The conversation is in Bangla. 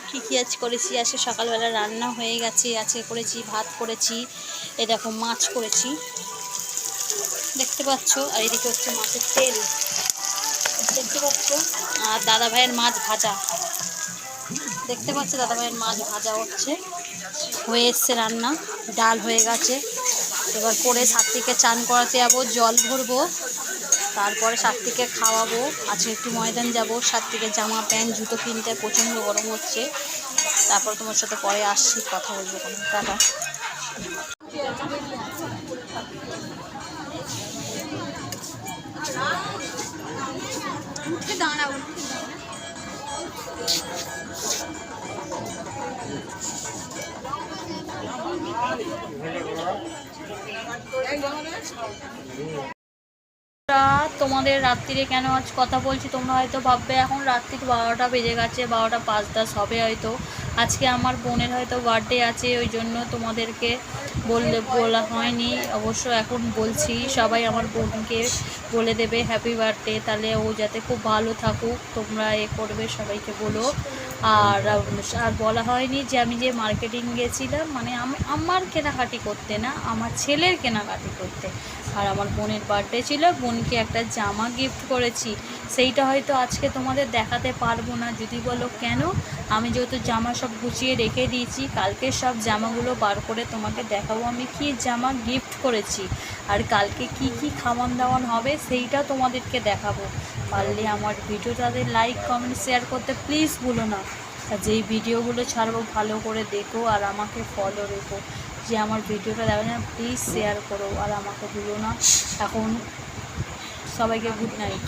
কী কী আজ করেছি। আজকে সকালবেলা রান্না হয়ে গেছে। আজকে করেছি ভাত করেছি, এ দেখো মাছ করেছি দেখতে পাচ্ছ, আর এদিকে হচ্ছে মাছের তেল দেখতে পাচ্ছ, আর দাদা ভাইয়ের মাছ ভাজা দেখতে পাচ্ছ, দাদা ভাইয়ের মাছ ভাজা হয়ে এসছে রান্না। ডাল হয়ে গেছে। এবার পরে সাত্বিকে চান করাতে যাবো, জল ভরবো, তারপরে সাত্বিকে খাওয়াবো। আজকে একটু ময়দান যাবো, সাত্বিকের জামা প্যান্ট জুতো কিনতে, প্রচণ্ড গরম হচ্ছে। তারপর তোমার সাথে পরে আসছি, কথা বলবো। কোনো টাটা। তোমাদের রাত্রিরে কেন আজ কথা বলছি তোমরা হয়তো ভাববে এখন রাত্রি 12টা বেজে গেছে, 12টা 5-10 হবে হয়তো। আজকে আমার বোনের হয়তো বার্থডে আছে, ওই জন্য তোমাদেরকে বলা হয়নি। অবশ্য এখন বলছি, সবাই আমার বোনকে বলে দেবে হ্যাপি বার্থডে, তাহলে ও যাতে খুব ভালো থাকুক। তোমরা করবে, সবাইকে বলো। আর বলা হয়নি যে আমি যে মার্কেটিং গেছিলাম, মানে আমার কেনাকাটি করতে না, আমার ছেলের কেনাকাটি করতে। আর আমার বোনের বার্থডে ছিল, বোনকে একটা জামা গিফট করেছি। সেইটা হয়তো আজকে তোমাদের দেখাতে পারবো না। যদি বলো কেন, আমি যেহেতু জামা সব গুছিয়ে রেখে দিয়েছি, কালকে সব জামাগুলো বার করে তোমাকে দেখাবো আমি কি জামা গিফট করেছি, আর কালকে কি কি খাওয়ান দাওয়ান হবে সেইটা তোমাদেরকে দেখাবো। পারলে আমার ভিডিওটাতে লাইক কমেন্ট শেয়ার করতে প্লিজ ভুলো না। আর যেই ভিডিওগুলো ছাড়বো ভালো করে দেখো, আর আমাকে ফলো রেখো। যে আমার ভিডিওটা দেখা যায় প্লিজ শেয়ার করো, আর আমাকে ভুলো না। এখন সবাইকে গুড নাইট।